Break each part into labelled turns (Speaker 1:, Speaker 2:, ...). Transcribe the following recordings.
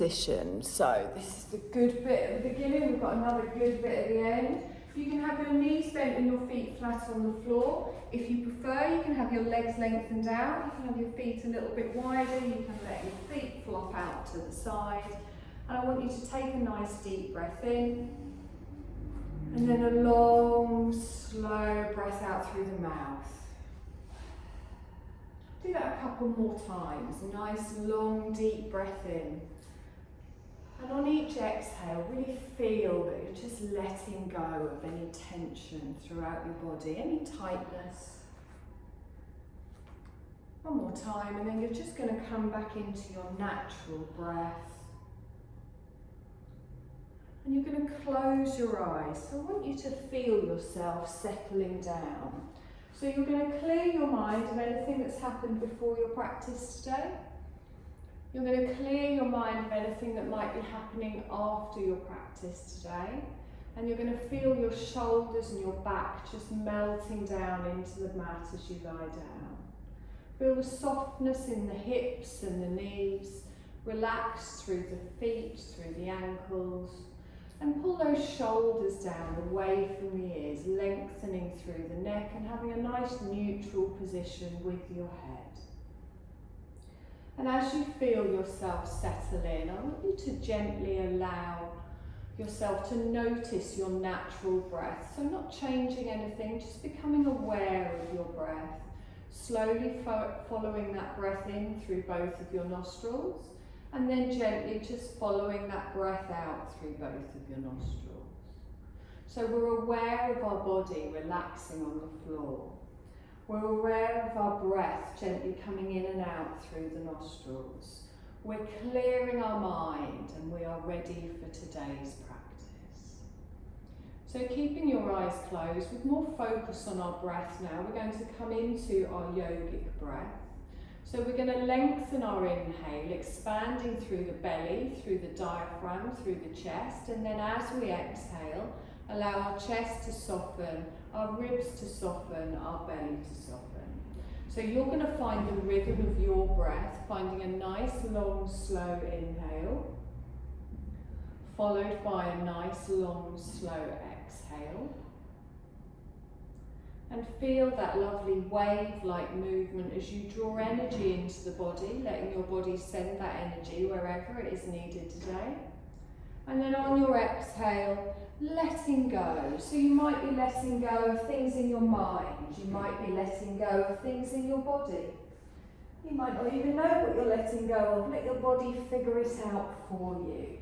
Speaker 1: position. So this is the good bit at the beginning, we've got another good bit at the end. You can have your knees bent and your feet flat on the floor. If you prefer, you can have your legs lengthened out, you can have your feet a little bit wider, you can let your feet flop out to the side. And I want you to take a nice deep breath in, and then a long, slow breath out through the mouth. Do that a couple more times, a nice, long, deep breath in. And on each exhale, really feel that you're just letting go of any tension throughout your body, any tightness. One more time, and then you're just going to come back into your natural breath. And you're going to close your eyes. So I want you to feel yourself settling down. So you're going to clear your mind of anything that's happened before your practice today. You're going to clear your mind of anything that might be happening after your practice today. And you're going to feel your shoulders and your back just melting down into the mat as you lie down. Feel the softness in the hips and the knees. Relax through the feet, through the ankles. And pull those shoulders down away from the ears, lengthening through the neck and having a nice neutral position with your head. And as you feel yourself settle in, I want you to gently allow yourself to notice your natural breath. So not changing anything, just becoming aware of your breath. Slowly following that breath in through both of your nostrils, and then gently just following that breath out through both of your nostrils. So we're aware of our body relaxing on the floor. We're aware of our breath gently coming in and out through the nostrils. We're clearing our mind and we are ready for today's practice. So keeping your eyes closed, with more focus on our breath now, we're going to come into our yogic breath. So we're going to lengthen our inhale, expanding through the belly, through the diaphragm, through the chest, and then as we exhale, allow our chest to soften, our ribs to soften, our belly to soften. So you're going to find the rhythm of your breath, finding a nice, long, slow inhale, followed by a nice, long, slow exhale. And feel that lovely wave-like movement as you draw energy into the body, letting your body send that energy wherever it is needed today. And then on your exhale, letting go. So you might be letting go of things in your mind. You might be letting go of things in your body. You might not even know what you're letting go of. Let your body figure it out for you.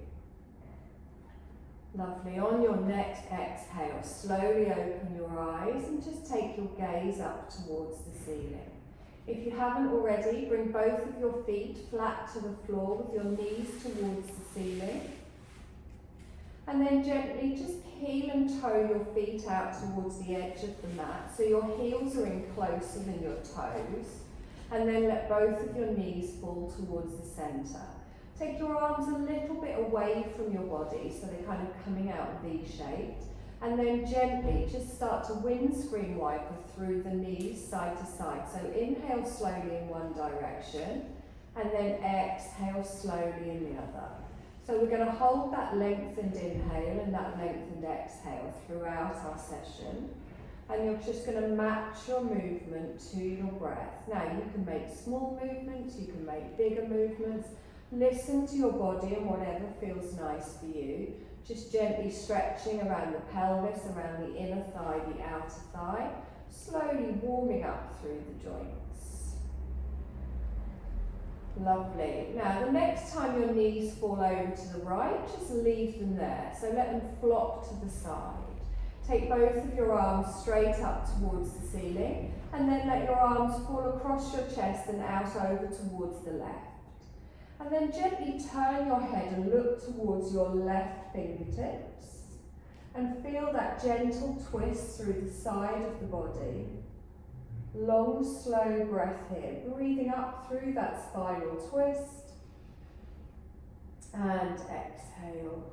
Speaker 1: Lovely. On your next exhale, slowly open your eyes and just take your gaze up towards the ceiling. If you haven't already, bring both of your feet flat to the floor with your knees towards the ceiling. And then gently just heel and toe your feet out towards the edge of the mat so your heels are in closer than your toes. And then let both of your knees fall towards the centre. Take your arms a little bit away from your body so they're kind of coming out V-shaped. And then gently just start to windscreen wiper through the knees side to side. So inhale slowly in one direction and then exhale slowly in the other. So we're going to hold that lengthened inhale and that lengthened exhale throughout our session. And you're just going to match your movement to your breath. Now you can make small movements, you can make bigger movements. Listen to your body and whatever feels nice for you. Just gently stretching around the pelvis, around the inner thigh, the outer thigh. Slowly warming up through the joints. Lovely. Now the next time your knees fall over to the right, just leave them there. So let them flop to the side. Take both of your arms straight up towards the ceiling and then let your arms fall across your chest and out over towards the left. And then gently turn your head and look towards your left fingertips and feel that gentle twist through the side of the body. Long, slow breath here, breathing up through that spiral twist and exhale.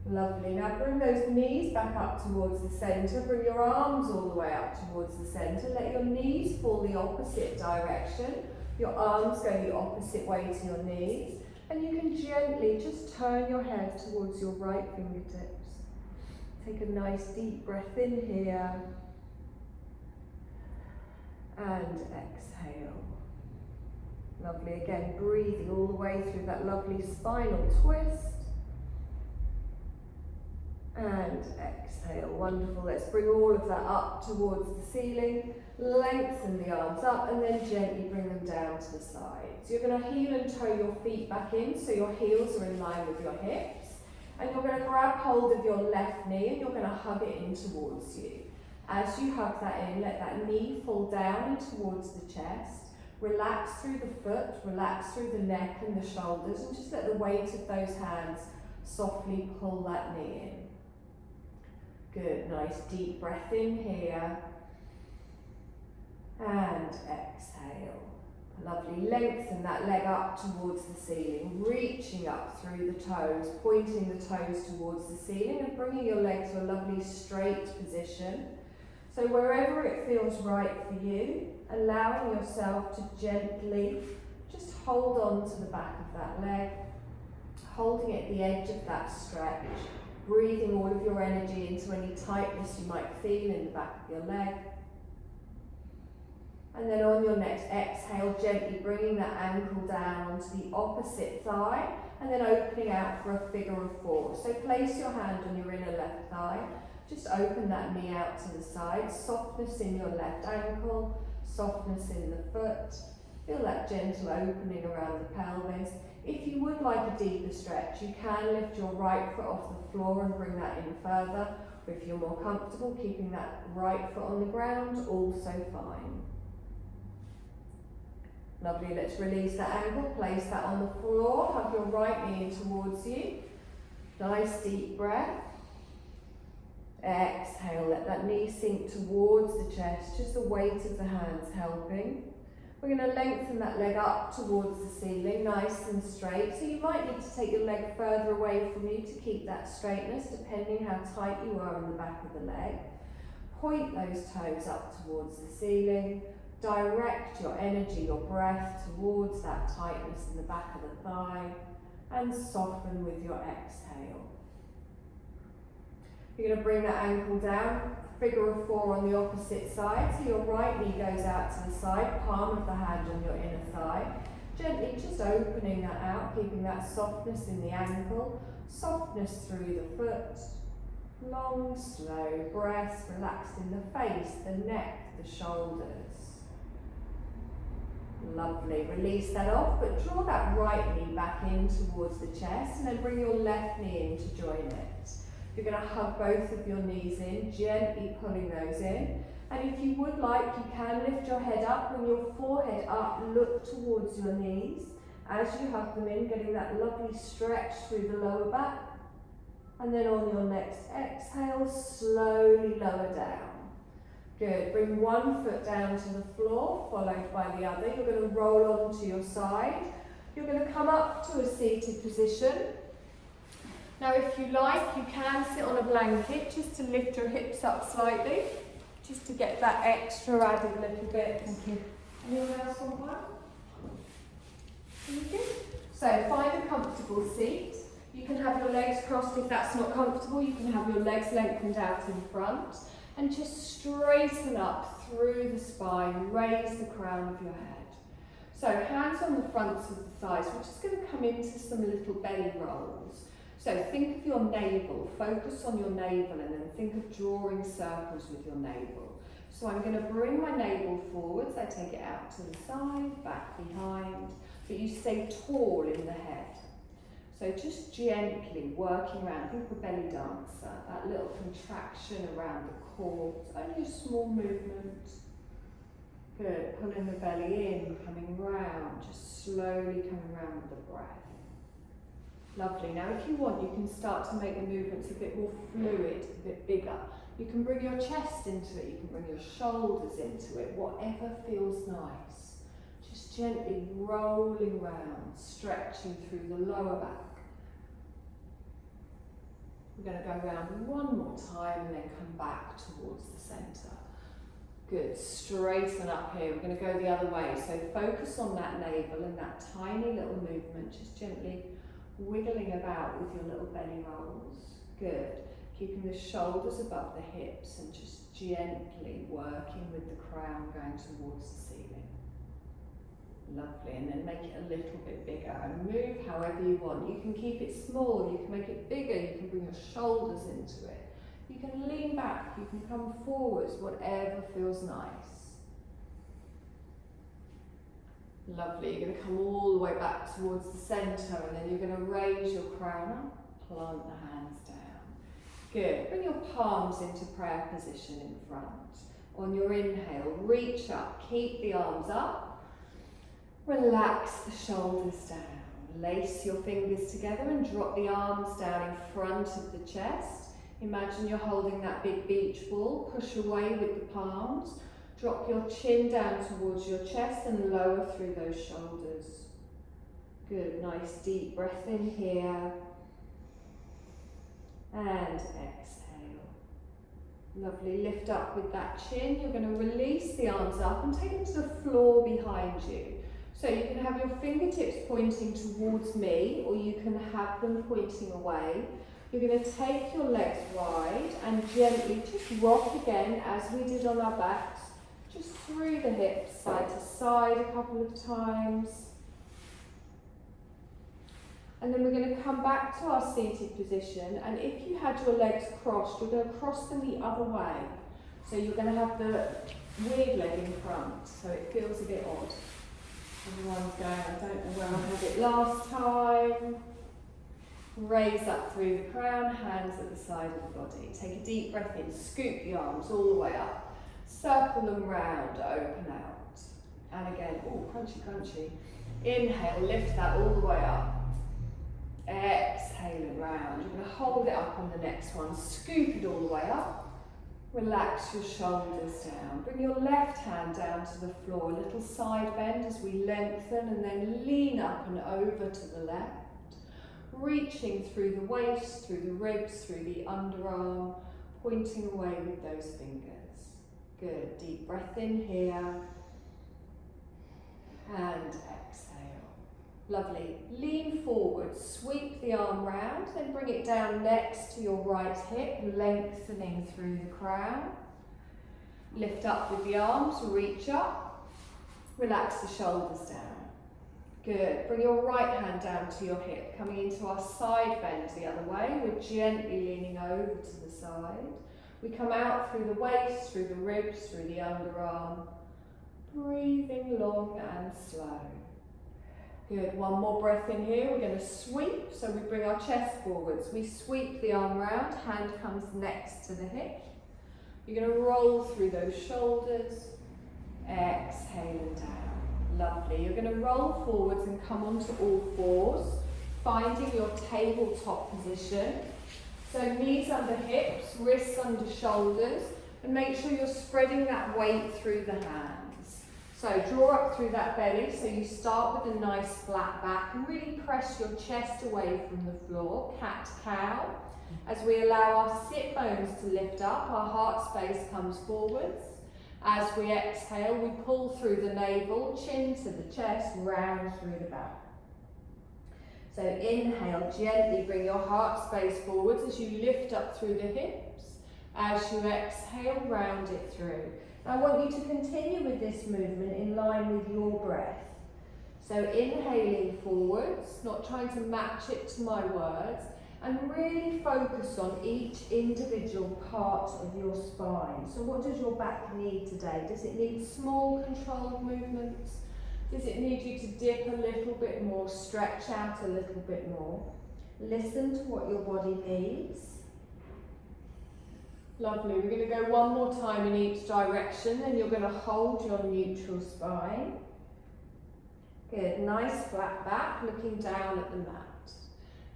Speaker 1: Lovely. Now bring those knees back up towards the centre. Bring your arms all the way up towards the centre. Let your knees fall the opposite direction. Your arms go the opposite way to your knees. And you can gently just turn your head towards your right fingertips. Take a nice deep breath in here. And exhale. Lovely, again, breathing all the way through that lovely spinal twist. And exhale, wonderful. Let's bring all of that up towards the ceiling. Lengthen the arms up and then gently bring them down to the side. So you're going to heel and toe your feet back in so your heels are in line with your hips. And you're going to grab hold of your left knee and you're going to hug it in towards you. As you hug that in, let that knee fall down and towards the chest. Relax through the foot, relax through the neck and the shoulders, and just let the weight of those hands softly pull that knee in. Good, nice deep breath in here. And exhale. Lovely, lengthen that leg up towards the ceiling, reaching up through the toes, pointing the toes towards the ceiling and bringing your leg to a lovely straight position. So wherever it feels right for you, allowing yourself to gently just hold on to the back of that leg, holding at the edge of that stretch, breathing all of your energy into any tightness you might feel in the back of your leg. And then on your next exhale, gently bringing that ankle down onto the opposite thigh and then opening out for a figure of four. So place your hand on your inner left thigh, just open that knee out to the side, softness in your left ankle, softness in the foot. Feel that gentle opening around the pelvis. If you would like a deeper stretch, you can lift your right foot off the floor and bring that in further. Or if you're more comfortable, keeping that right foot on the ground, also fine. Lovely, let's release that ankle, place that on the floor, hug your right knee in towards you. Nice deep breath. Exhale, let that knee sink towards the chest, just the weight of the hands helping. We're going to lengthen that leg up towards the ceiling, nice and straight. So you might need to take your leg further away from you to keep that straightness, depending how tight you are in the back of the leg. Point those toes up towards the ceiling. Direct your energy, your breath towards that tightness in the back of the thigh and soften with your exhale. You're going to bring that ankle down, figure of four on the opposite side. So your right knee goes out to the side, palm of the hand on your inner thigh. Gently just opening that out, keeping that softness in the ankle, softness through the foot. Long, slow breaths, relaxed in the face, the neck, the shoulders. Lovely, release that off, but draw that right knee back in towards the chest and then bring your left knee in to join it. You're going to hug both of your knees in, gently pulling those in. And if you would like, you can lift your head up, bring your forehead up, look towards your knees. As you hug them in, getting that lovely stretch through the lower back. And then on your next exhale, slowly lower down. Good, bring one foot down to the floor, followed by the other. You're going to roll onto your side. You're going to come up to a seated position. Now if you like, you can sit on a blanket just to lift your hips up slightly, just to get that extra added little bit. Thank you. Anyone else want one? Thank you. So find a comfortable seat. You can have your legs crossed if that's not comfortable. You can have your legs lengthened out in front. And just straighten up through the spine, raise the crown of your head. So hands on the fronts of the thighs. We're just going to come into some little belly rolls. So think of your navel, focus on your navel and then think of drawing circles with your navel. So I'm going to bring my navel forwards, I take it out to the side, back behind, but you stay tall in the head. So just gently working around, think of a belly dancer, that little contraction around the core. It's only a small movement. Good, pulling the belly in, coming round, just slowly coming round with the breath. Lovely, now if you want, you can start to make the movements a bit more fluid, a bit bigger. You can bring your chest into it, you can bring your shoulders into it, whatever feels nice. Just gently rolling round, stretching through the lower back. We're going to go around one more time and then come back towards the centre. Good, straighten up here. We're going to go the other way. So focus on that navel and that tiny little movement, just gently wiggling about with your little belly rolls. Good. Keeping the shoulders above the hips and just gently working with the crown going towards the ceiling. Lovely, and then make it a little bit bigger and move however you want. You can keep it small, you can make it bigger, you can bring your shoulders into it. You can lean back, you can come forwards, whatever feels nice. Lovely, you're going to come all the way back towards the centre and then you're going to raise your crown up, plant the hands down. Good, bring your palms into prayer position in front. On your inhale, reach up, keep the arms up, relax the shoulders down. Lace your fingers together and drop the arms down in front of the chest. Imagine you're holding that big beach ball, push away with the palms, drop your chin down towards your chest and lower through those shoulders. Good, nice deep breath in here. And exhale. Lovely, lift up with that chin. You're going to release the arms up and take them to the floor behind you. So you can have your fingertips pointing towards me or you can have them pointing away. You're going to take your legs wide and gently just rock again as we did on our backs, just through the hips, side to side a couple of times. And then we're going to come back to our seated position, and if you had your legs crossed, you're going to cross them the other way. So you're going to have the weird leg in front, so it feels a bit odd. Everyone's going, I don't know where I had it last time. Raise up through the crown, hands at the side of the body. Take a deep breath in, scoop the arms all the way up. Circle them round, open out. And again, oh, crunchy, crunchy. Inhale, lift that all the way up. Exhale it round. You're going to hold it up on the next one. Scoop it all the way up. Relax your shoulders down. Bring your left hand down to the floor. A little side bend as we lengthen and then lean up and over to the left. Reaching through the waist, through the ribs, through the underarm, pointing away with those fingers. Good, deep breath in here, and exhale. Lovely, lean forward, sweep the arm round, then bring it down next to your right hip, lengthening through the crown. Lift up with the arms, reach up, relax the shoulders down. Good. Bring your right hand down to your hip, coming into our side bend the other way. We're gently leaning over to the side. We come out through the waist, through the ribs, through the underarm. Breathing long and slow. Good. One more breath in here. We're going to sweep. So we bring our chest forwards. We sweep the arm round. Hand comes next to the hip. You're going to roll through those shoulders. Exhaling down. Lovely. You're going to roll forwards and come onto all fours, finding your tabletop position. So knees under hips, wrists under shoulders, and make sure you're spreading that weight through the hands. So draw up through that belly, so you start with a nice flat back and really press your chest away from the floor, cat-cow. As we allow our sit bones to lift up, our heart space comes forwards. As we exhale, we pull through the navel, chin to the chest, round through the back. So inhale, gently bring your heart space forwards as you lift up through the hips. As you exhale, round it through. Now I want you to continue with this movement in line with your breath. So inhaling forwards, not trying to match it to my words, and really focus on each individual part of your spine. So what does your back need today? Does it need small controlled movements? Does it need you to dip a little bit more, stretch out a little bit more? Listen to what your body needs. Lovely, we're going to go one more time in each direction, then you're going to hold your neutral spine. Good, nice flat back, looking down at the mat.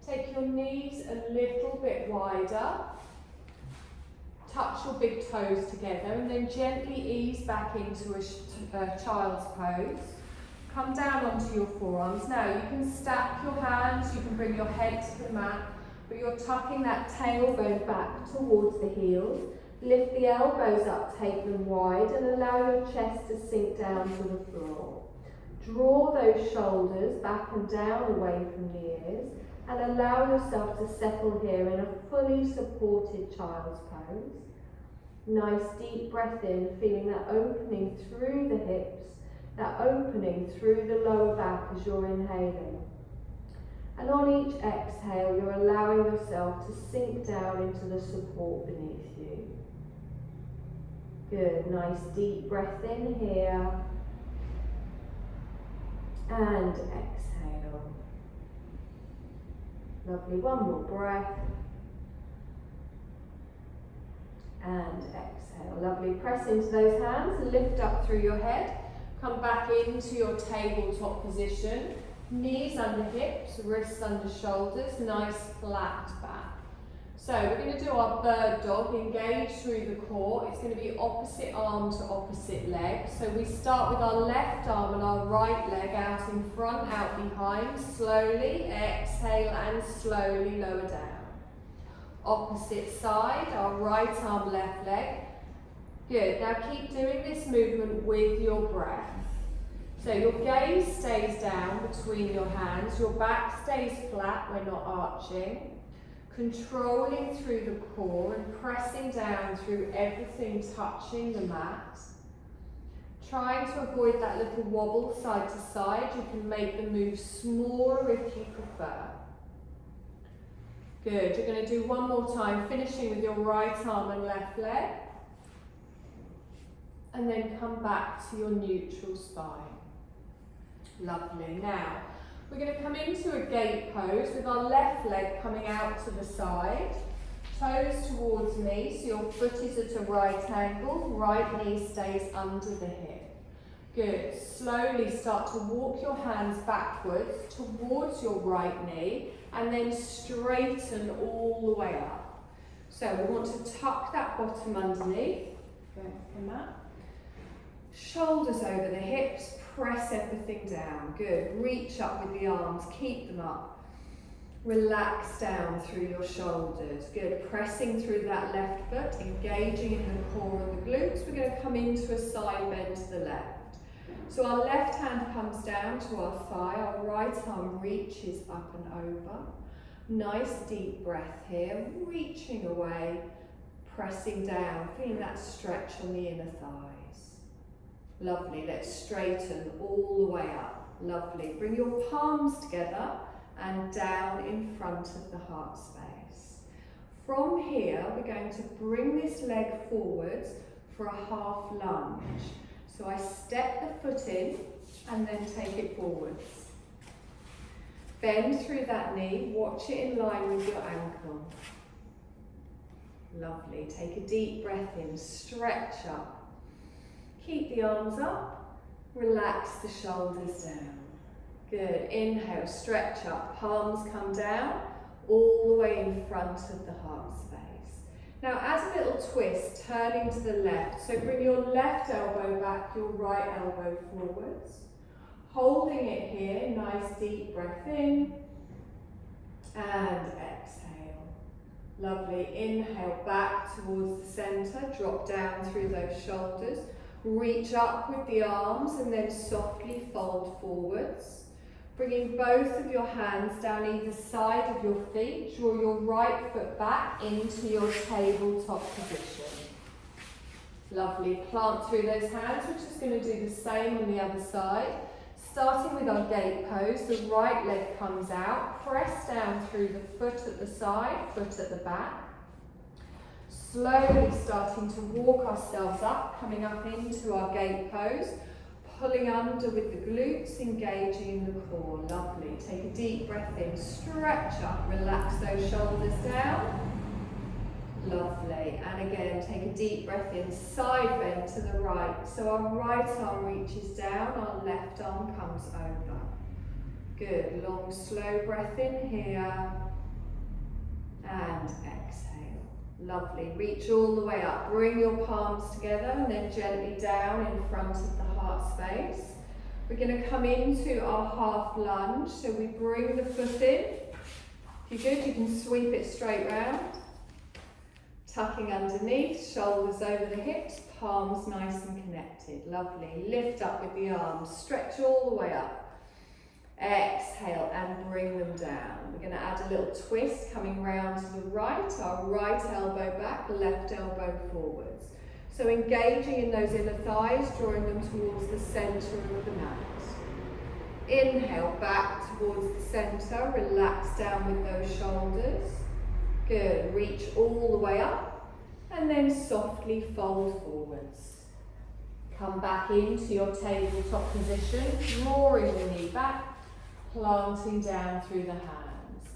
Speaker 1: Take your knees a little bit wider. Touch your big toes together and then gently ease back into a child's pose. Come down onto your forearms. Now you can stack your hands, you can bring your head to the mat, but you're tucking that tailbone back towards the heels. Lift the elbows up, take them wide, and allow your chest to sink down to the floor. Draw those shoulders back and down away from the ears, and allow yourself to settle here in a fully supported child's pose. Nice deep breath in, feeling that opening through the hips, that opening through the lower back as you're inhaling. And on each exhale, you're allowing yourself to sink down into the support beneath you. Good, nice deep breath in here. And exhale. Lovely, one more breath. And exhale. Lovely, press into those hands, lift up through your head. Come back into your tabletop position. Knees under hips, wrists under shoulders, nice flat back. So we're going to do our bird dog, engage through the core. It's going to be opposite arm to opposite leg. So we start with our left arm and our right leg out in front, out behind. Slowly exhale and slowly lower down. Opposite side, our right arm, left leg. Good, now keep doing this movement with your breath. So your gaze stays down between your hands, your back stays flat, we're not arching. Controlling through the core and pressing down through everything touching the mat. Trying to avoid that little wobble side to side. You can make the move smaller if you prefer. Good, you're going to do one more time, finishing with your right arm and left leg. And then come back to your neutral spine. Lovely. Now, we're going to come into a gate pose with our left leg coming out to the side, toes towards me, so your foot is at a right angle, right knee stays under the hip. Good. Slowly start to walk your hands backwards towards your right knee and then straighten all the way up. So we want to tuck that bottom underneath. Go in that. Shoulders over the hips, press everything down. Good. Reach up with the arms, keep them up. Relax down through your shoulders. Good. Pressing through that left foot, engaging in the core and the glutes. We're going to come into a side bend to the left. So our left hand comes down to our thigh, our right arm reaches up and over. Nice deep breath here, reaching away, pressing down, feeling that stretch on the inner thighs. Lovely, let's straighten all the way up. Lovely, bring your palms together and down in front of the heart space. From here, we're going to bring this leg forwards for a half lunge. So I step the foot in and then take it forwards. Bend through that knee, watch it in line with your ankle. Lovely, take a deep breath in, stretch up. Keep the arms up, relax the shoulders down. Good, inhale, stretch up, palms come down, all the way in front of the heart space. Now as a little twist, turning to the left, so bring your left elbow back, your right elbow forwards. Holding it here, nice deep breath in, and exhale. Lovely, inhale back towards the centre, drop down through those shoulders. Reach up with the arms and then softly fold forwards. Bringing both of your hands down either side of your feet. Draw your right foot back into your tabletop position. Lovely. Plant through those hands. We're just going to do the same on the other side. Starting with our gate pose, the right leg comes out. Press down through the foot at the side, foot at the back. Slowly starting to walk ourselves up, coming up into our gate pose, pulling under with the glutes, engaging in the core. Lovely. Take a deep breath in, stretch up, relax those shoulders down. Lovely. And again, take a deep breath in, side bend to the right. So our right arm reaches down, our left arm comes over. Good. Long, slow breath in here. And exhale. Lovely. Reach all the way up. Bring your palms together and then gently down in front of the heart space. We're going to come into our half lunge. So we bring the foot in. If you're good, you can sweep it straight round. Tucking underneath, shoulders over the hips, palms nice and connected. Lovely. Lift up with the arms, stretch all the way up. Exhale and bring them down. We're going to add a little twist coming round to the right, our right elbow back, left elbow forwards. So engaging in those inner thighs, drawing them towards the centre of the mat. Inhale back towards the centre, relax down with those shoulders. Good, reach all the way up and then softly fold forwards. Come back into your tabletop position, drawing the knee back, planting down through the hands.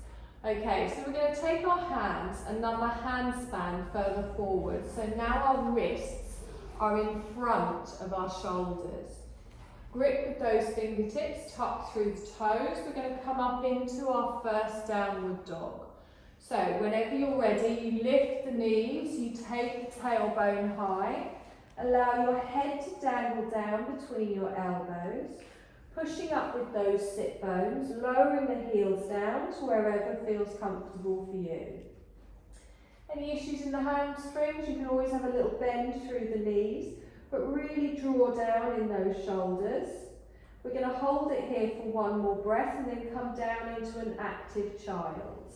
Speaker 1: Okay, so we're going to take our hands another handspan further forward. So now our wrists are in front of our shoulders. Grip with those fingertips, tuck through the toes. We're going to come up into our first downward dog. So whenever you're ready, you lift the knees, you take the tailbone high, allow your head to dangle down between your elbows, pushing up with those sit bones, lowering the heels down to wherever feels comfortable for you. Any issues in the hamstrings, you can always have a little bend through the knees, but really draw down in those shoulders. We're going to hold it here for one more breath and then come down into an active child's.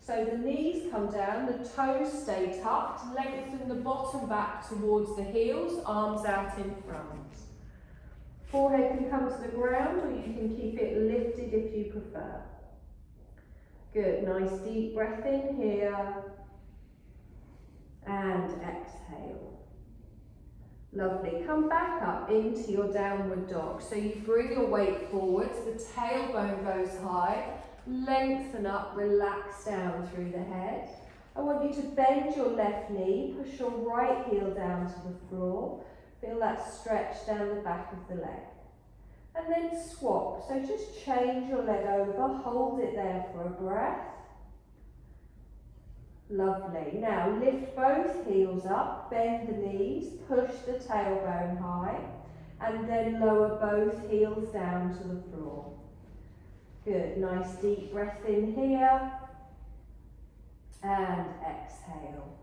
Speaker 1: So the knees come down, the toes stay tucked, lengthen the bottom back towards the heels, arms out in front. Forehead can come to the ground or you can keep it lifted if you prefer. Good, nice deep breath in here and exhale. Lovely, come back up into your downward dog. So you bring your weight forwards, the tailbone goes high, lengthen up, relax down through the head. I want you to bend your left knee, push your right heel down to the floor. Feel that stretch down the back of the leg. And then swap. So just change your leg over, hold it there for a breath. Lovely. Now lift both heels up, bend the knees, push the tailbone high, and then lower both heels down to the floor. Good, nice deep breath in here and exhale.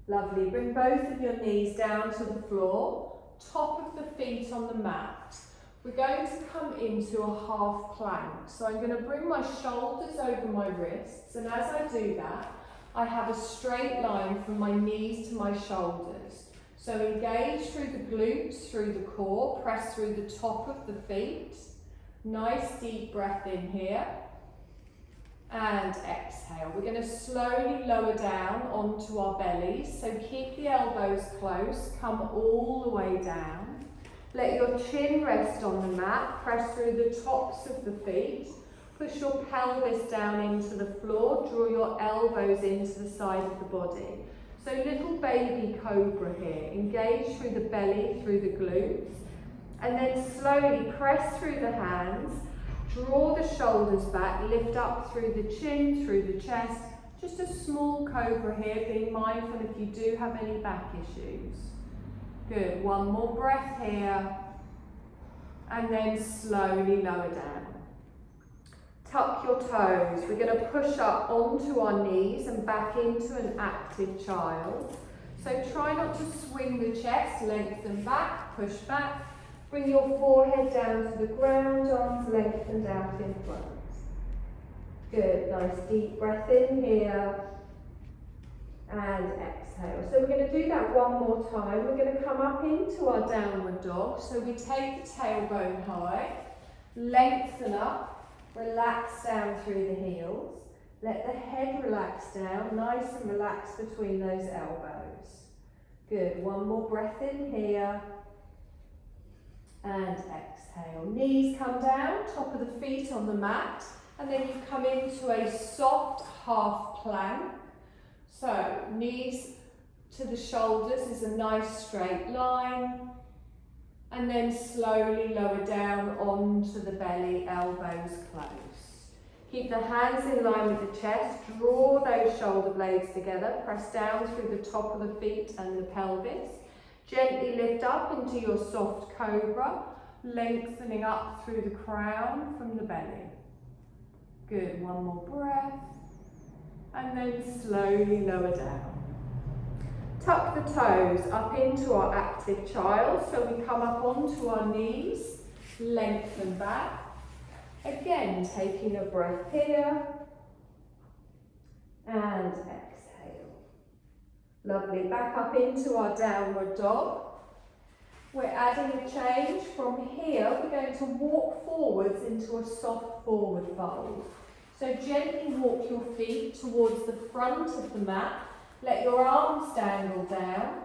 Speaker 1: Lovely, bring both of your knees down to the floor, top of the feet on the mat. We're going to come into a half plank. So I'm going to bring my shoulders over my wrists, and as I do that, I have a straight line from my knees to my shoulders. So engage through the glutes, through the core, press through the top of the feet. Nice deep breath in here and exhale. We're going to slowly lower down onto our bellies, so keep the elbows close, come all the way down. Let your chin rest on the mat, press through the tops of the feet, push your pelvis down into the floor, draw your elbows into the side of the body. So little baby cobra here, engage through the belly, through the glutes. And then slowly press through the hands, draw the shoulders back, lift up through the chin, through the chest. Just a small cobra here, being mindful if you do have any back issues. Good, one more breath here. And then slowly lower down. Tuck your toes. We're going to push up onto our knees and back into an active child. So try not to swing the chest, lengthen back, push back. Bring your forehead down to the ground, arms lengthened out in front. Good, nice deep breath in here and exhale. So we're going to do that one more time. We're going to come up into our downward dog. So we take the tailbone high, lengthen up, relax down through the heels. Let the head relax down, nice and relaxed between those elbows. Good, one more breath in here. And exhale. Knees come down, top of the feet on the mat, and then you come into a soft half plank. So knees to the shoulders is a nice straight line, and then slowly lower down onto the belly, elbows close. Keep the hands in line with the chest, draw those shoulder blades together, press down through the top of the feet and the pelvis. Gently lift up into your soft cobra, lengthening up through the crown from the belly. Good, one more breath. And then slowly lower down. Tuck the toes up into our active child, so we come up onto our knees, lengthen back. Again, taking a breath here, and exhale. Lovely, back up into our downward dog. We're adding a change from here, we're going to walk forwards into a soft forward fold. So gently walk your feet towards the front of the mat. Let your arms dangle down,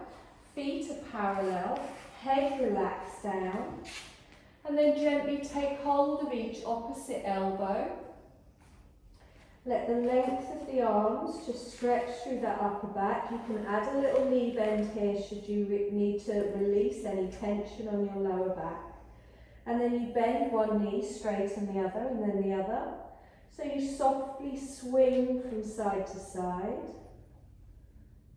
Speaker 1: feet are parallel, head relax down, and then gently take hold of each opposite elbow. Let the length of the arms just stretch through that upper back. You can add a little knee bend here should you need to release any tension on your lower back. And then you bend one knee, straighten the other, and then the other. So you softly swing from side to side.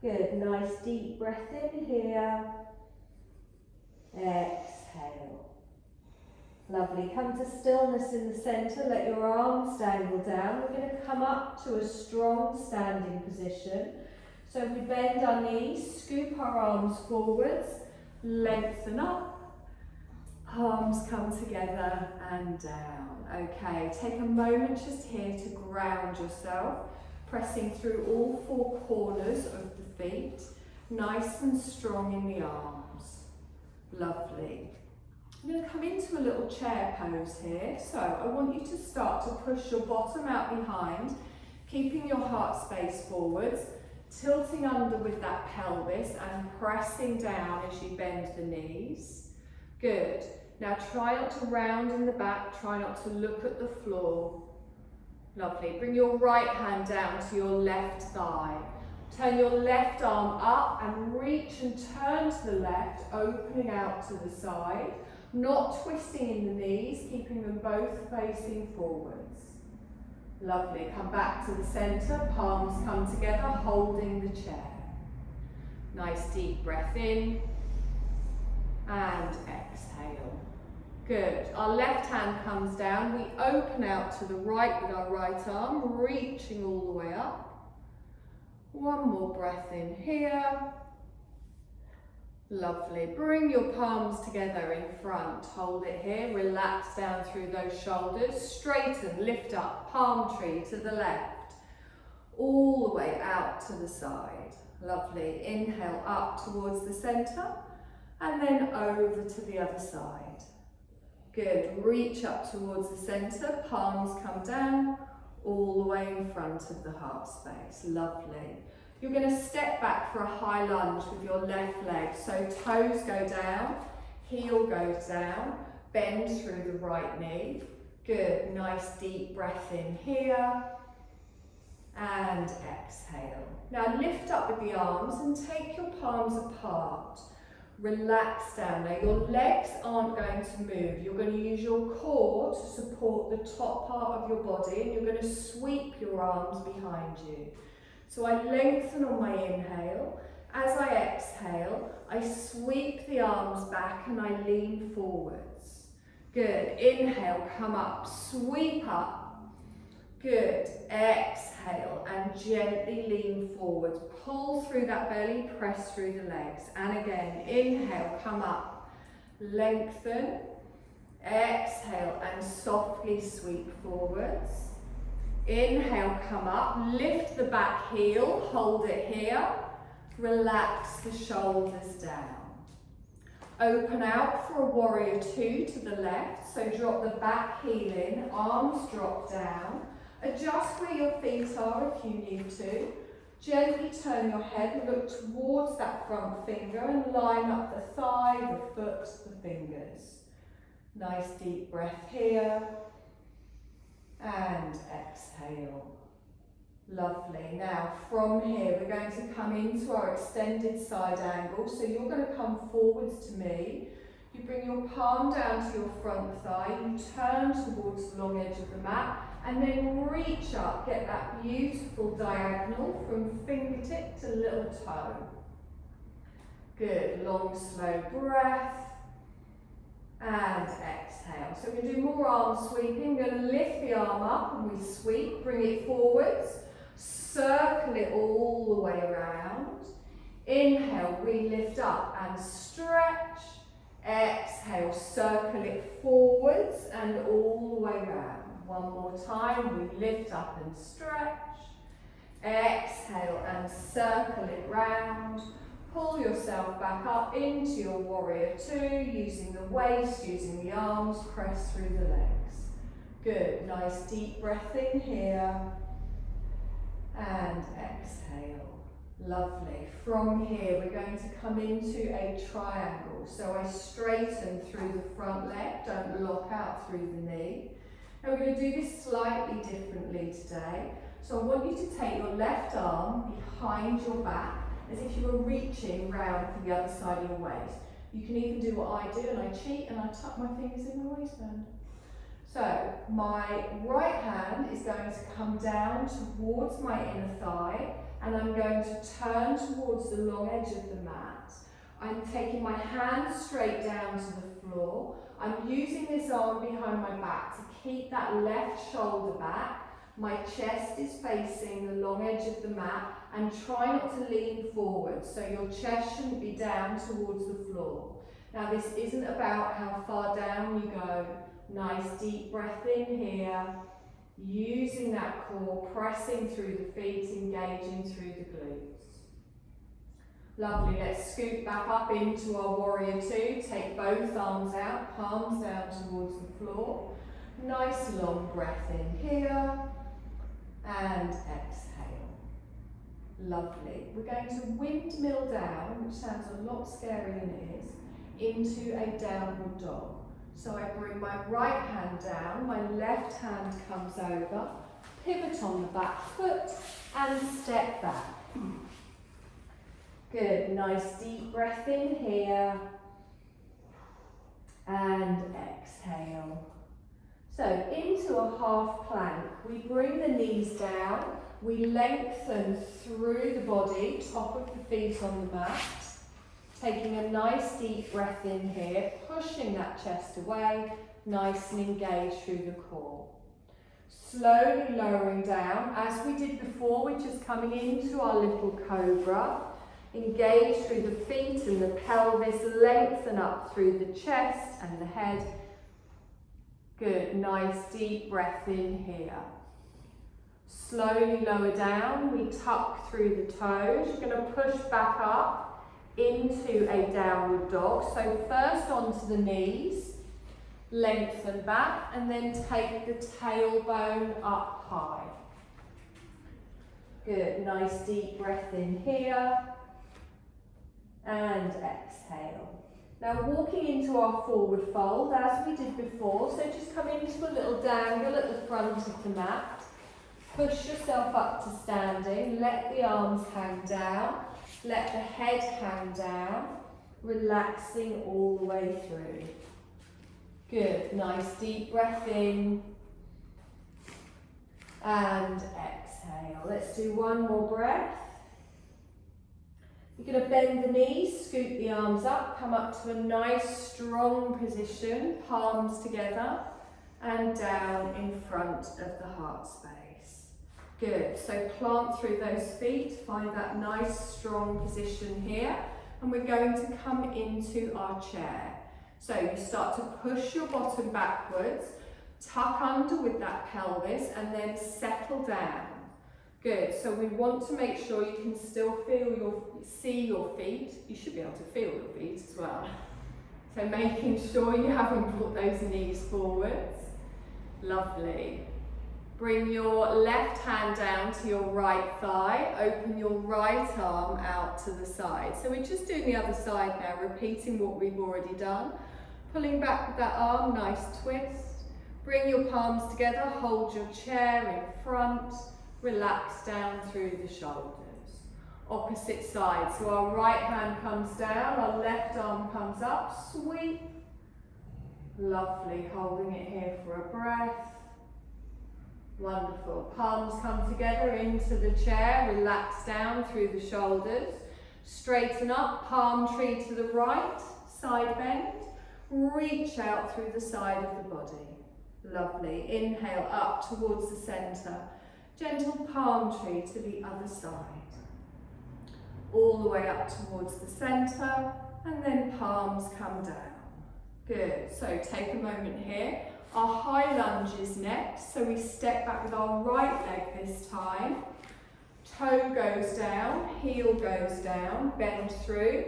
Speaker 1: Good, nice deep breath in here. Exhale. Lovely, come to stillness in the centre, let your arms dangle down. We're going to come up to a strong standing position. So we bend our knees, scoop our arms forwards, lengthen up, palms come together and down. Okay, take a moment just here to ground yourself, pressing through all four corners of the feet, nice and strong in the arms. Lovely. I'm going to come into a little chair pose here. So I want you to start to push your bottom out behind, keeping your heart space forwards, tilting under with that pelvis and pressing down as you bend the knees. Good. Now try not to round in the back, try not to look at the floor. Lovely. Bring your right hand down to your left thigh. Turn your left arm up and reach and turn to the left, opening out to the side. Not twisting in the knees, keeping them both facing forwards. Lovely, come back to the centre, palms come together, holding the chair. Nice deep breath in, and exhale. Good, our left hand comes down, we open out to the right with our right arm, reaching all the way up. One more breath in here. Lovely. Bring your palms together in front. Hold it here. Relax down through those shoulders. Straighten, lift up. Palm tree to the left. All the way out to the side. Lovely. Inhale up towards the centre. And then over to the other side. Good. Reach up towards the centre. Palms come down. All the way in front of the heart space. Lovely. You're going to step back for a high lunge with your left leg. So toes go down, heel goes down, bend through the right knee. Good, nice deep breath in here. And exhale. Now lift up with the arms and take your palms apart. Relax down. Now your legs aren't going to move. You're going to use your core to support the top part of your body and you're going to sweep your arms behind you. So I lengthen on my inhale. As I exhale, I sweep the arms back and I lean forwards. Good. Inhale, come up, sweep up. Good. Exhale and gently lean forwards. Pull through that belly, press through the legs. And again, inhale, come up, lengthen. Exhale and softly sweep forwards. Inhale, come up, lift the back heel, hold it here, relax the shoulders down. Open out for a warrior two to the left, so drop the back heel in, arms drop down, adjust where your feet are if you need to, gently turn your head, look towards that front finger and line up the thigh, the foot, the fingers. Nice deep breath here. And exhale. Lovely. Now from here we're going to come into our extended side angle. So you're going to come forwards to me. You bring your palm down to your front thigh. You turn towards the long edge of the mat and then reach up. Get that beautiful diagonal from fingertip to little toe. Good. Long slow breath. And exhale. So we're going to do more arm sweeping. We're going to lift the arm up and we sweep, bring it forwards, circle it all the way around. Inhale, we lift up and stretch. Exhale, circle it forwards and all the way round. One more time, we lift up and stretch. Exhale and circle it round. Pull yourself back up into your warrior two, using the waist, using the arms, press through the legs. Good, nice deep breath in here. And exhale. Lovely. From here, we're going to come into a triangle. So I straighten through the front leg, don't lock out through the knee. Now we're going to do this slightly differently today. So I want you to take your left arm behind your back, as if you were reaching round for the other side of your waist. You can even do what I do, and I cheat and I tuck my fingers in my waistband. So my right hand is going to come down towards my inner thigh, and I'm going to turn towards the long edge of the mat. I'm taking my hand straight down to the floor. I'm using this arm behind my back to keep that left shoulder back. My chest is facing the long edge of the mat, and try not to lean forward, so your chest shouldn't be down towards the floor. Now this isn't about how far down you go. Nice deep breath in here, using that core, pressing through the feet, engaging through the glutes. Lovely, let's scoot back up into our warrior two. Take both arms out, palms down towards the floor. Nice long breath in here, and exhale. Lovely. We're going to windmill down, which sounds a lot scarier than it is, into a downward dog. So I bring my right hand down, my left hand comes over, pivot on the back foot and step back. Good, nice deep breath in here and exhale. So into a half plank, we bring the knees down, we lengthen through the body, top of the feet on the mat. Taking a nice deep breath in here, pushing that chest away, nice and engaged through the core. Slowly lowering down, as we did before, we're just coming into our little cobra. Engage through the feet and the pelvis, lengthen up through the chest and the head. Good, nice deep breath in here. Slowly lower down, we tuck through the toes. You're going to push back up into a downward dog. So first onto the knees, lengthen back, and then take the tailbone up high. Good, nice deep breath in here, and exhale. Now walking into our forward fold as we did before, so just come into a little dangle at the front of the mat. Push yourself up to standing, let the arms hang down. Let the head hang down, relaxing all the way through. Good, nice deep breath in and exhale. Let's do one more breath. You're going to bend the knees, scoop the arms up, come up to a nice strong position, palms together and down in front of the heart space. Good, so plant through those feet, find that nice strong position here, and we're going to come into our chair. So you start to push your bottom backwards, tuck under with that pelvis, and then settle down. Good, so we want to make sure you can still see your feet. You should be able to feel your feet as well. So making sure you haven't brought those knees forwards. Lovely. Bring your left hand down to your right thigh, open your right arm out to the side. So we're just doing the other side now, repeating what we've already done. Pulling back with that arm, nice twist. Bring your palms together, hold your chair in front, relax down through the shoulders. Opposite side, so our right hand comes down, our left arm comes up, sweep. Lovely, holding it here for a breath. Wonderful. Palms come together into the chair, relax down through the shoulders. Straighten up, palm tree to the right, side bend. Reach out through the side of the body. Lovely. Inhale up towards the center. Gentle palm tree to the other side. all the way up towards the centre, and then palms come down. Good, so take a moment here. Our high lunge is next, so we step back with our right leg this time. Toe goes down, heel goes down, bend through,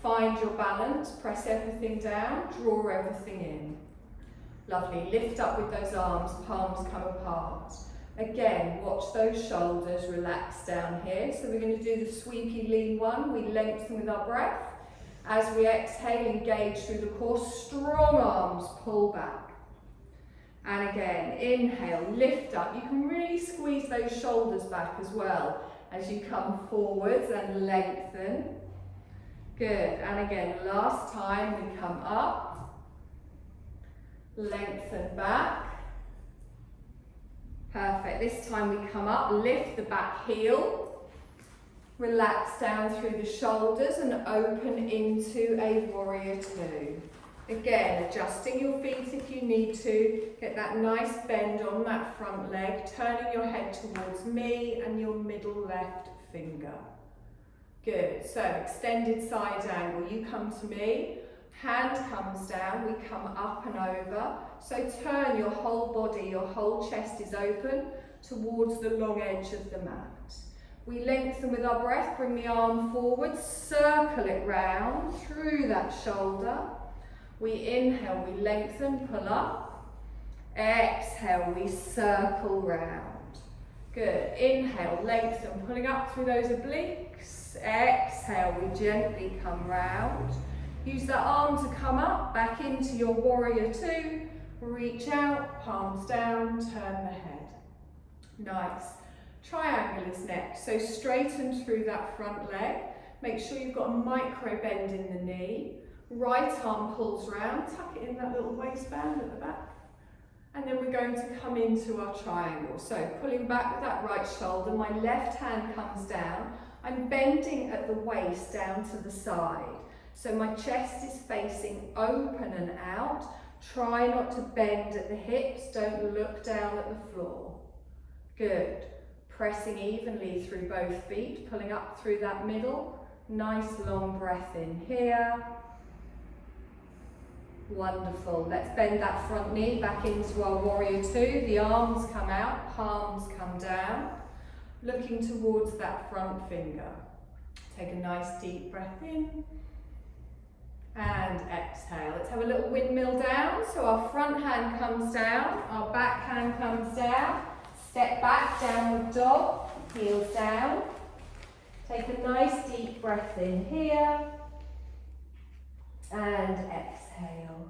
Speaker 1: find your balance, press everything down, draw everything in. Lovely, lift up with those arms, palms come apart. Again, watch those shoulders relax down here. So we're going to do the sweepy lean one. We lengthen with our breath. As we exhale, engage through the core, strong arms, pull back. And again, inhale, lift up. You can really squeeze those shoulders back as well as you come forwards and lengthen. Good, and again, last time we come up, lengthen back. Perfect, this time we come up, lift the back heel, relax down through the shoulders and open into a warrior two. Again, adjusting your feet if you need to, get that nice bend on that front leg, turning your head towards me and your middle left finger. Good, so extended side angle, you come to me, hand comes down, we come up and over. So turn your whole body, your whole chest is open towards the long edge of the mat. We lengthen with our breath, bring the arm forward, circle it round through that shoulder. We inhale, we lengthen, pull up. Exhale, we circle round. Good, inhale, lengthen, pulling up through those obliques. Exhale, we gently come round. Use that arm to come up, back into your warrior two. Reach out, palms down, turn the head. Nice. Triangle is next. So straighten through that front leg. Make sure you've got a micro bend in the knee. Right arm pulls round, tuck it in that little waistband at the back. And then we're going to come into our triangle. So pulling back with that right shoulder, my left hand comes down. I'm bending at the waist down to the side. So my chest is facing open and out. Try not to bend at the hips, don't look down at the floor. Good. Pressing evenly through both feet, pulling up through that middle. Nice long breath in here. Wonderful. Let's bend that front knee back into our warrior two. The arms come out, palms come down. Looking towards that front finger. Take a nice deep breath in. And exhale. Let's have a little windmill down. So our front hand comes down, our back hand comes down. Step back, downward dog, heels down. Take a nice deep breath in here. And exhale.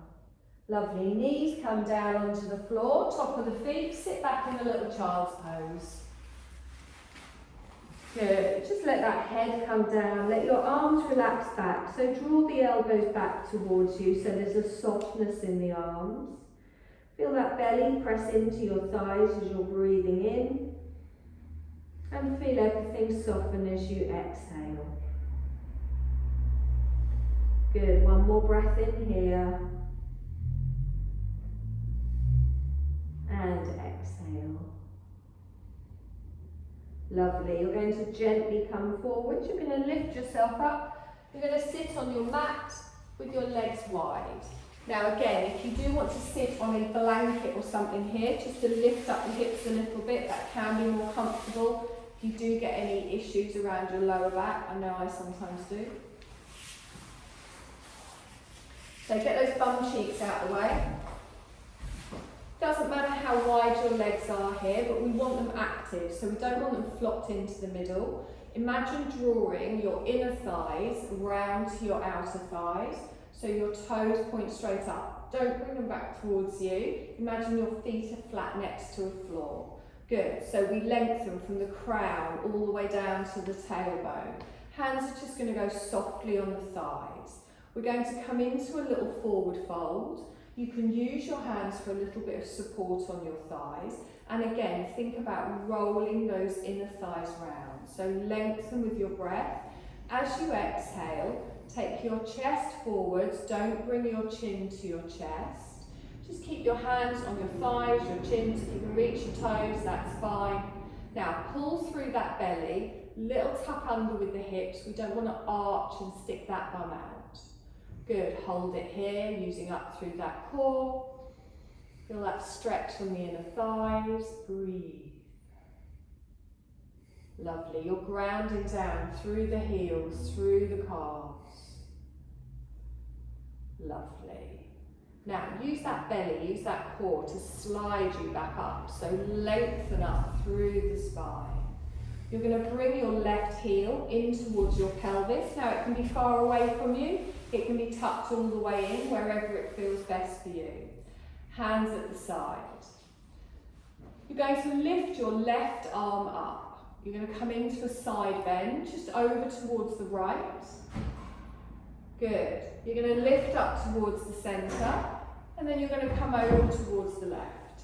Speaker 1: Lovely. Knees come down onto the floor, top of the feet. Sit back in a little child's pose. Good, just let that head come down, let your arms relax back, so draw the elbows back towards you so there's a softness in the arms. Feel that belly press into your thighs as you're breathing in, and feel everything soften as you exhale. Good, one more breath in here, and exhale. Lovely, you're going to gently come forward, you're going to lift yourself up, you're going to sit on your mat with your legs wide. Now again, if you do want to sit on a blanket or something here, just to lift up the hips a little bit, that can be more comfortable. If you do get any issues around your lower back, I know I sometimes do. So get those bum cheeks out of the way. Doesn't matter how wide your legs are here, but we want them active, so we don't want them flopped into the middle. Imagine drawing your inner thighs round to your outer thighs, so your toes point straight up. Don't bring them back towards you. Imagine your feet are flat next to a floor. Good, so we lengthen from the crown all the way down to the tailbone. Hands are just going to go softly on the thighs. We're going to come into a little forward fold. You can use your hands for a little bit of support on your thighs. And again, think about rolling those inner thighs round. So lengthen with your breath. As you exhale, take your chest forwards. Don't bring your chin to your chest. Just keep your hands on your thighs, your chin, so you can reach your toes, that's fine. Now pull through that belly, little tuck under with the hips. We don't want to arch and stick that bum out. Good, hold it here, using up through that core. Feel that stretch from the inner thighs, breathe. Lovely, you're grounding down through the heels, through the calves. Lovely. Now use that belly, use that core to slide you back up. So lengthen up through the spine. You're going to bring your left heel in towards your pelvis. Now it can be far away from you. It can be tucked all the way in, wherever it feels best for you. Hands at the side. You're going to lift your left arm up. You're going to come into a side bend, just over towards the right. Good. You're going to lift up towards the centre, and then you're going to come over towards the left.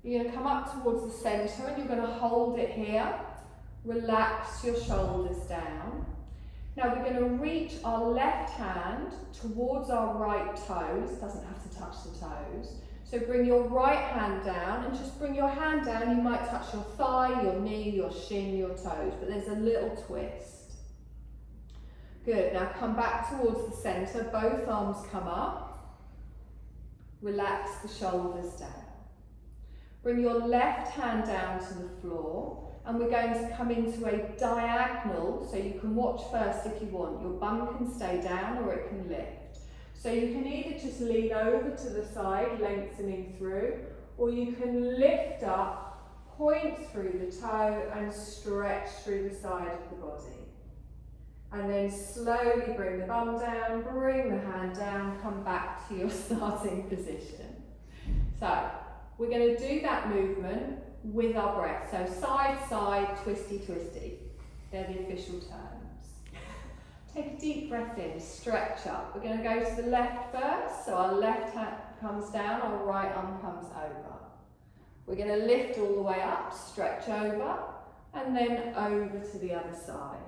Speaker 1: You're going to come up towards the centre, and you're going to hold it here. Relax your shoulders down. Now we're going to reach our left hand towards our right toes. Doesn't have to touch the toes. So bring your right hand down, and just bring your hand down. You might touch your thigh, your knee, your shin, your toes, but there's a little twist. Good, now come back towards the centre, both arms come up. Relax the shoulders down. Bring your left hand down to the floor, and we're going to come into a diagonal, so you can watch first if you want. Your bum can stay down or it can lift. So you can either just lean over to the side, lengthening through, or you can lift up, point through the toe and stretch through the side of the body. And then slowly bring the bum down, bring the hand down, come back to your starting position. So we're going to do that movement with our breath. So side, side, twisty, twisty. They're the official terms. Take a deep breath in, stretch up. We're going to go to the left first, so our left hand comes down, our right arm comes over. We're going to lift all the way up, stretch over, and then over to the other side.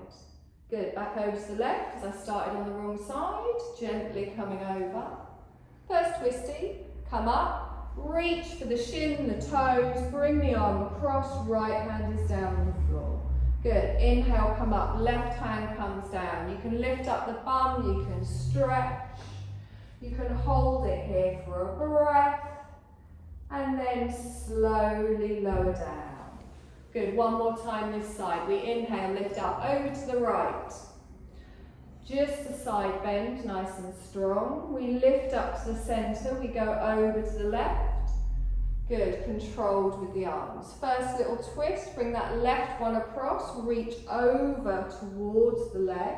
Speaker 1: Good, back over to the left, because I started on the wrong side, gently coming over. First twisty, come up, reach for the shin, the toes, bring the arm across, right hand is down on the floor. Good, inhale, come up, left hand comes down. You can lift up the bum, you can stretch. You can hold it here for a breath. And then slowly lower down. Good, one more time this side. We inhale, lift up, over to the right. Just a side bend, nice and strong. We lift up to the centre, we go over to the left. Good, controlled with the arms. First little twist, bring that left one across, reach over towards the leg.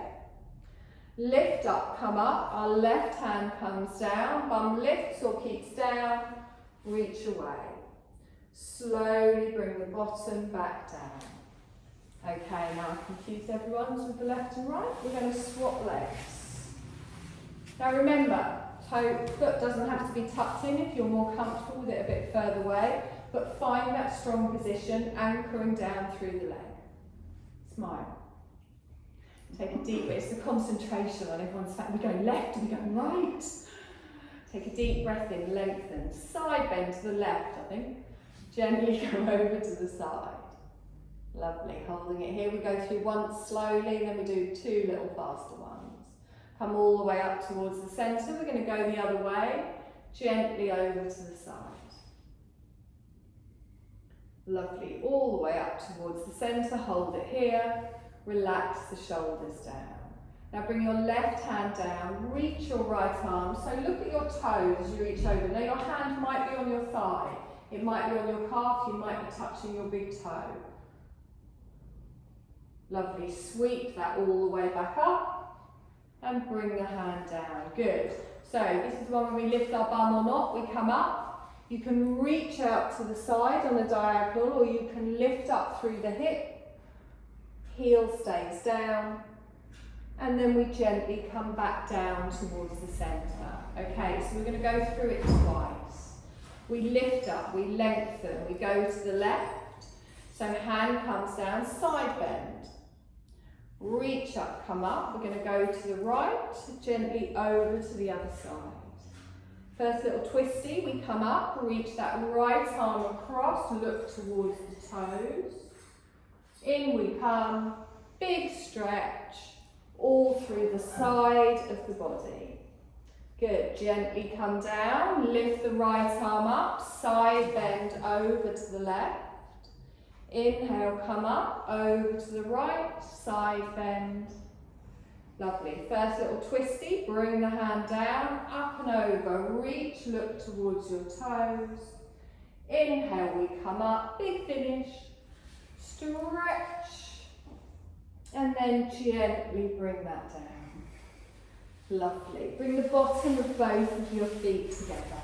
Speaker 1: Lift up, come up, our left hand comes down, bum lifts or keeps down, reach away. Slowly bring the bottom back down. Okay, now I've confused everyone with the left and right. We're going to swap legs. Now remember, foot doesn't have to be tucked in if you're more comfortable with it a bit further away, but find that strong position, anchoring down through the leg. Smile. Take a deep breath. It's the concentration on everyone's fact. We're going left and we're going right. Take a deep breath in, lengthen. Side bend to the left, I think. Gently go over to the side. Lovely. Holding it here. We go through once slowly, then we do two little faster ones. Come all the way up towards the centre. We're going to go the other way, gently over to the side. Lovely, all the way up towards the centre, hold it here, relax the shoulders down. Now bring your left hand down, reach your right arm, so look at your toes as you reach over. Now your hand might be on your thigh, it might be on your calf, you might be touching your big toe. Lovely, sweep that all the way back up. And bring the hand down. Good. So this is one when we lift our bum or not. We come up. You can reach out to the side on a diagonal, or you can lift up through the hip. Heel stays down. And then we gently come back down towards the centre. Okay, so we're going to go through it twice. We lift up, we lengthen, we go to the left. So hand comes down, side bend. Reach up, come up. We're going to go to the right, gently over to the other side. First little twisty, we come up, reach that right arm across, look towards the toes. In we come, big stretch, all through the side of the body. Good, gently come down, lift the right arm up, side bend over to the left. Inhale, come up, over to the right, side bend. Lovely. First little twisty, bring the hand down, up and over, reach, look towards your toes. Inhale, we come up, big finish, stretch, and then gently bring that down. Lovely. Bring the bottom of both of your feet together.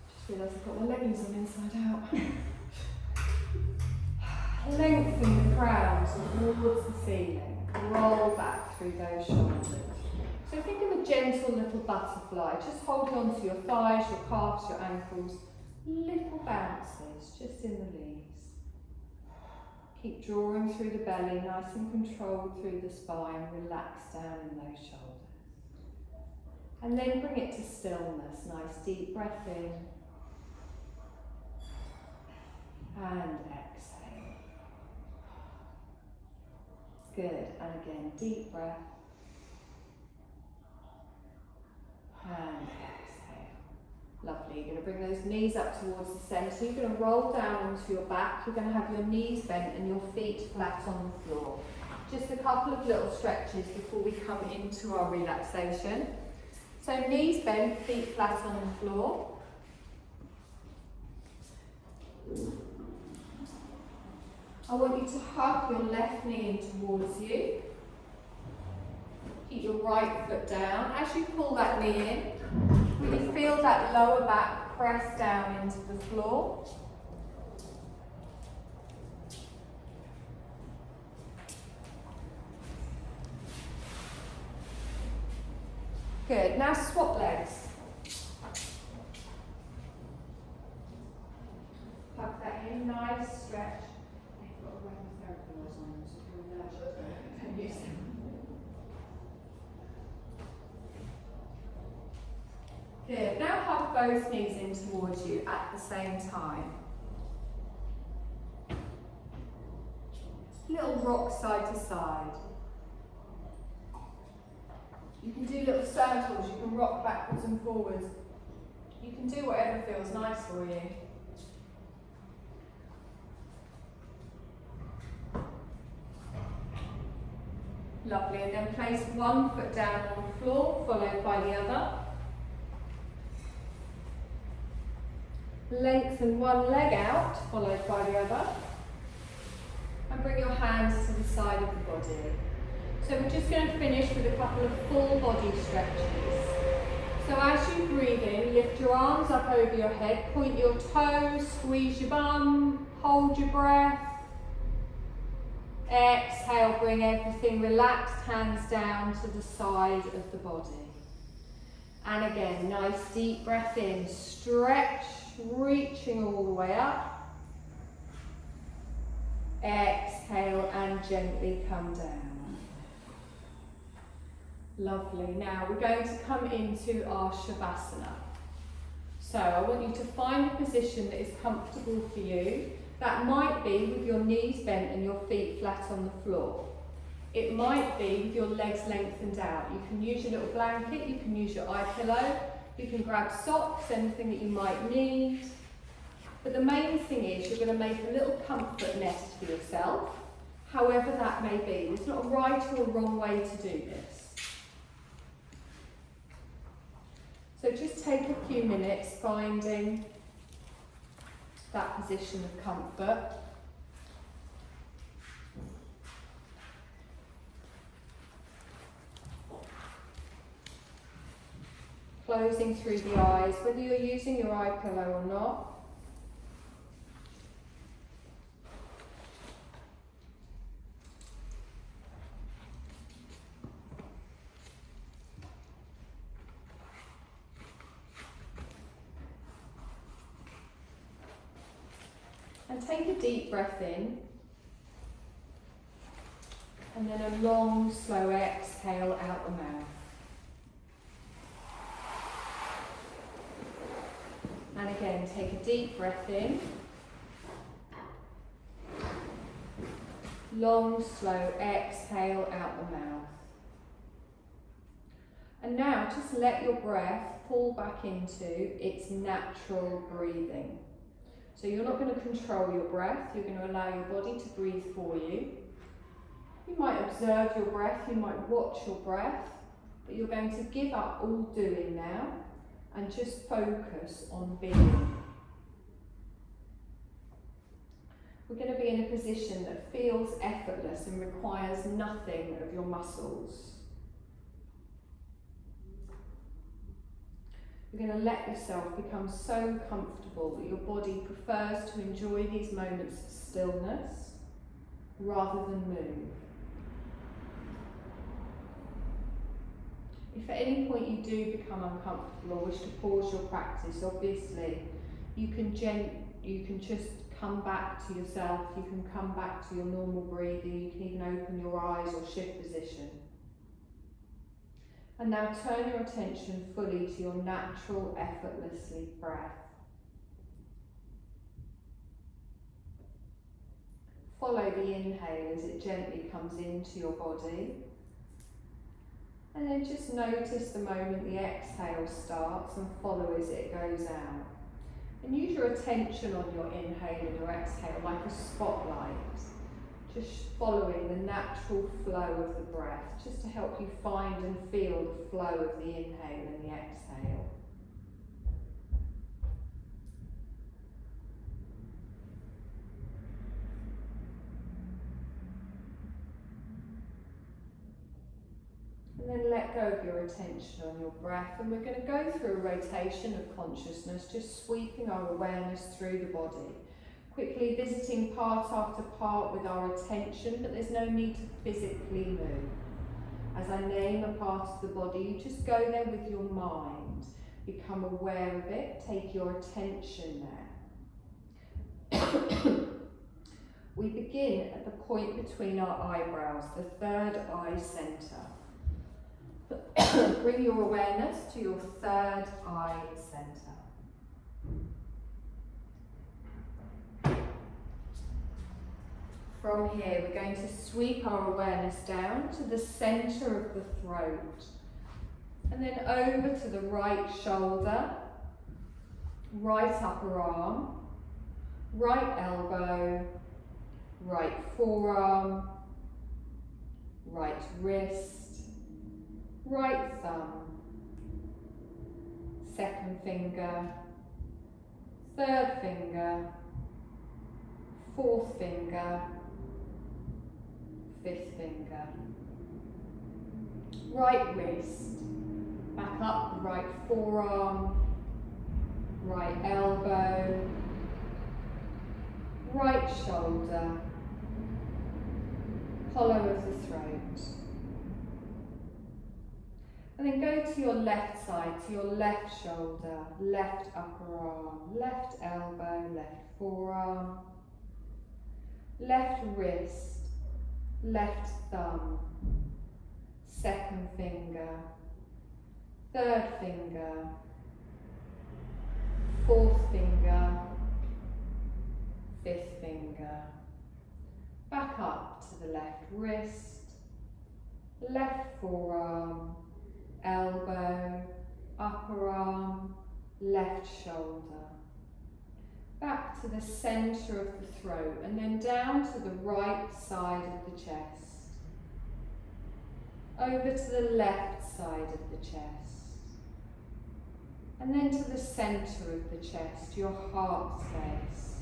Speaker 1: Just realised I've got my leggings on inside out. Lengthen the crown towards the ceiling. Roll back through those shoulders. So think of a gentle little butterfly. Just hold on to your thighs, your calves, your ankles. Little bounces just in the knees. Keep drawing through the belly, nice and controlled through the spine. Relax down in those shoulders. And then bring it to stillness. Nice deep breath in. And exhale. Good. And again, deep breath. And exhale. Lovely. You're going to bring those knees up towards the centre. You're going to roll down onto your back. You're going to have your knees bent and your feet flat on the floor. Just a couple of little stretches before we come into our relaxation. So knees bent, feet flat on the floor. I want you to hug your left knee in towards you. Keep your right foot down. As you pull that knee in, really feel that lower back press down into the floor. Good. Now swap legs. Tuck that in, nice stretch. Good. Now hug both knees in towards you at the same time. Little rock side to side. You can do little circles, you can rock backwards and forwards. You can do whatever feels nice for you. Lovely, and then place one foot down on the floor, followed by the other. Lengthen one leg out, followed by the other. And bring your hands to the side of the body. So we're just going to finish with a couple of full body stretches. So as you breathe in, lift your arms up over your head, point your toes, squeeze your bum, hold your breath. Exhale, bring everything relaxed, hands down to the side of the body. And again, nice deep breath in, stretch, reaching all the way up. Exhale and gently come down. Lovely. Now we're going to come into our Shavasana. So I want you to find a position that is comfortable for you. That might be with your knees bent and your feet flat on the floor. It might be with your legs lengthened out. You can use your little blanket, you can use your eye pillow, you can grab socks, anything that you might need. But the main thing is you're going to make a little comfort nest for yourself, however that may be. There's not a right or a wrong way to do this. So just take a few minutes finding that position of comfort. Closing through the eyes, whether you're using your eye pillow or not. And take a deep breath in, and then a long, slow exhale out the mouth. again, take a deep breath in. Long, slow exhale out the mouth. And now just let your breath fall back into its natural breathing. So you're not going to control your breath, you're going to allow your body to breathe for you. You might observe your breath, you might watch your breath, but you're going to give up all doing now and just focus on being. We're going to be in a position that feels effortless and requires nothing of your muscles. You're going to let yourself become so comfortable that your body prefers to enjoy these moments of stillness rather than move. If at any point you do become uncomfortable or wish to pause your practice, obviously you can just come back to yourself, you can come back to your normal breathing, you can even open your eyes or shift position. And now turn your attention fully to your natural, effortlessly breath. Follow the inhale as it gently comes into your body. And then just notice the moment the exhale starts and follow as it goes out. And use your attention on your inhale and your exhale like a spotlight. Just following the natural flow of the breath, just to help you find and feel the flow of the inhale and the exhale. And then let go of your attention on your breath, and we're going to go through a rotation of consciousness, just sweeping our awareness through the body. Quickly visiting part after part with our attention, but there's no need to physically move. As I name a part of the body, you just go there with your mind. Become aware of it, take your attention there. We begin at the point between our eyebrows, the third eye centre. Bring your awareness to your third eye centre. From here, we're going to sweep our awareness down to the centre of the throat, and then over to the right shoulder, right upper arm, right elbow, right forearm, right wrist, right thumb, second finger, third finger, fourth finger, fifth finger, right wrist, back up the right forearm, right elbow, right shoulder, hollow of the throat. And then go to your left side, to your left shoulder, left upper arm, left elbow, left forearm, left wrist, left thumb, second finger, third finger, fourth finger, fifth finger. Back up to the left wrist, left forearm, elbow, upper arm, left shoulder. Back to the centre of the throat, and then down to the right side of the chest. Over to the left side of the chest. And then to the centre of the chest, your heart space.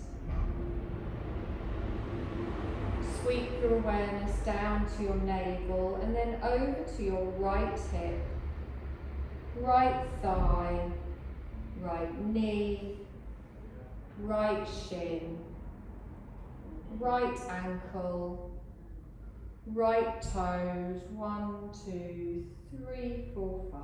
Speaker 1: Sweep your awareness down to your navel, and then over to your right hip, right thigh, right knee, right shin, right ankle, right toes, 1, 2, 3, 4, 5.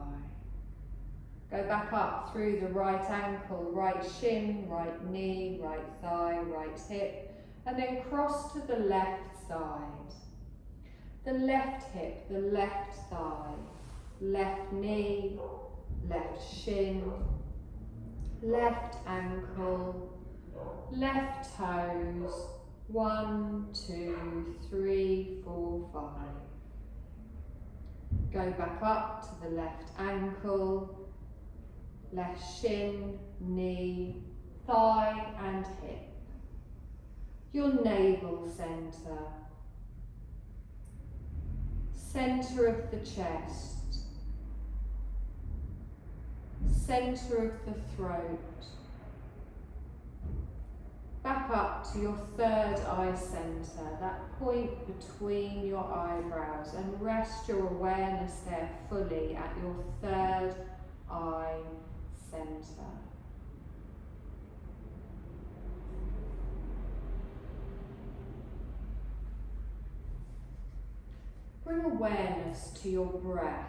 Speaker 1: Go back up through the right ankle, right shin, right knee, right thigh, right hip, and then cross to the left side. The left hip, the left thigh, left knee, left shin, left ankle, left toes, 1, 2, 3, 4, 5. Go back up to the left ankle, left shin, knee, thigh and hip. Your navel centre, centre of the chest, centre of the throat. Back up to your third eye centre, that point between your eyebrows, and rest your awareness there fully at your third eye centre. Bring awareness to your breath.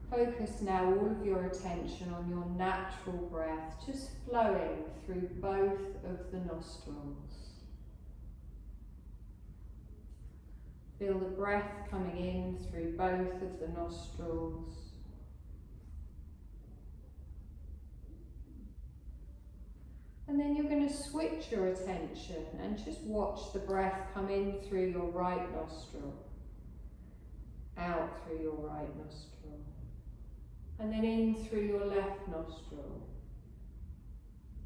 Speaker 1: Focus now all of your attention on your natural breath, just flowing through both of the nostrils. Feel the breath coming in through both of the nostrils. And then you're going to switch your attention and just watch the breath come in through your right nostril, out through your right nostril, and then in through your left nostril,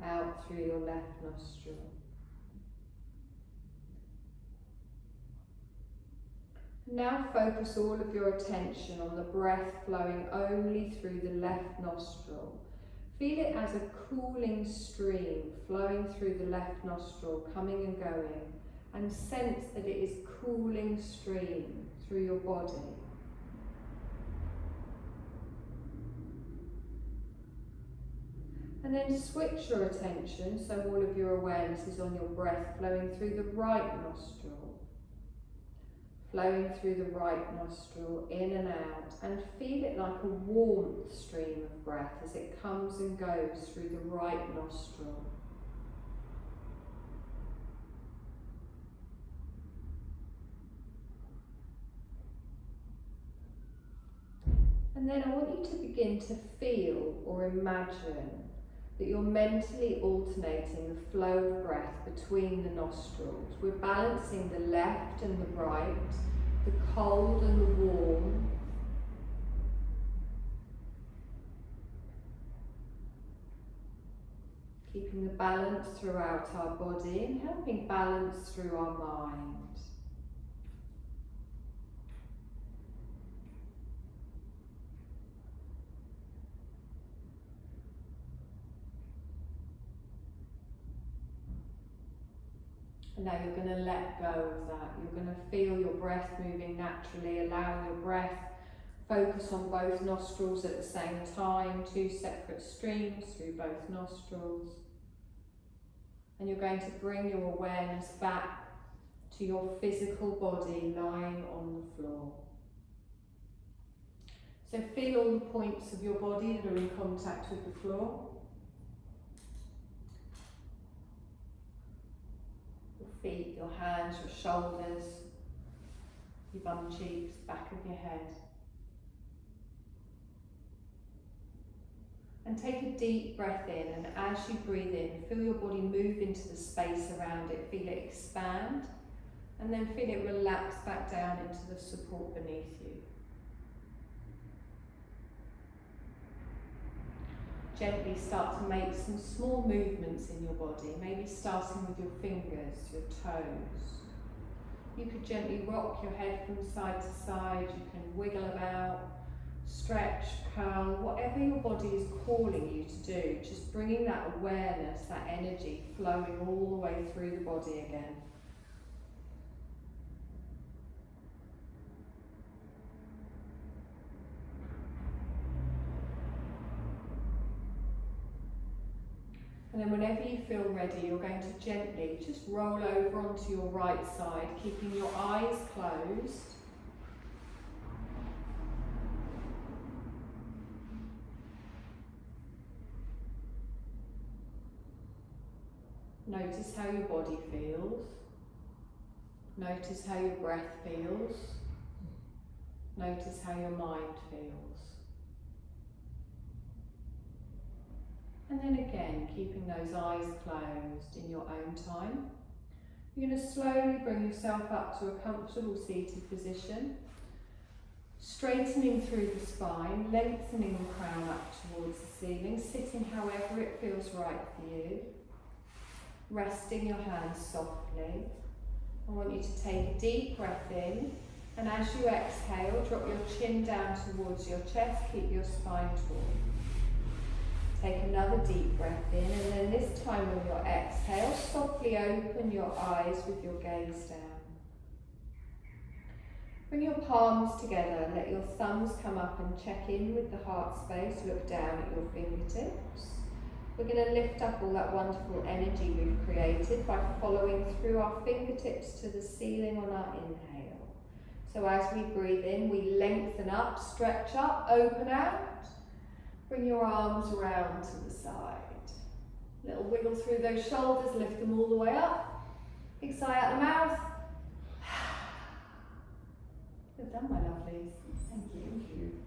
Speaker 1: out through your left nostril. Now focus all of your attention on the breath flowing only through the left nostril. Feel it as a cooling stream flowing through the left nostril, coming and going, and sense that it is cooling stream through your body. And then switch your attention so all of your awareness is on your breath flowing through the right nostril. Flowing through the right nostril, in and out, and feel it like a warmth stream of breath as it comes and goes through the right nostril. And then I want you to begin to feel or imagine that you're mentally alternating the flow of breath between the nostrils. We're balancing the left and the right, the cold and the warm. Keeping the balance throughout our body and helping balance through our mind. And now you're going to let go of that. You're going to feel your breath moving naturally, allow your breath focus on both nostrils at the same time, 2 separate streams through both nostrils. And you're going to bring your awareness back to your physical body lying on the floor. So feel all the points of your body that are in contact with the floor. Feet, your hands, your shoulders, your bum cheeks, back of your head. And take a deep breath in, and as you breathe in, feel your body move into the space around it, feel it expand, and then feel it relax back down into the support beneath you. Gently start to make some small movements in your body, maybe starting with your fingers, your toes. You could gently rock your head from side to side, you can wiggle about, stretch, curl, whatever your body is calling you to do, just bringing that awareness, that energy flowing all the way through the body again. And then whenever you feel ready, you're going to gently just roll over onto your right side, keeping your eyes closed. Notice how your body feels. Notice how your breath feels. Notice how your mind feels. And then again, keeping those eyes closed in your own time. You're going to slowly bring yourself up to a comfortable seated position, straightening through the spine, lengthening the crown up towards the ceiling, sitting however it feels right for you, resting your hands softly. I want you to take a deep breath in, and as you exhale, drop your chin down towards your chest, keep your spine tall. Take another deep breath in, and then this time on your exhale, softly open your eyes with your gaze down. Bring your palms together, let your thumbs come up and check in with the heart space, look down at your fingertips. We're going to lift up all that wonderful energy we've created by following through our fingertips to the ceiling on our inhale. So as we breathe in, we lengthen up, stretch up, open out. Bring your arms around to the side. Little wiggle through those shoulders, lift them all the way up. Big sigh out the mouth. Good done, my lovelies. Thank you.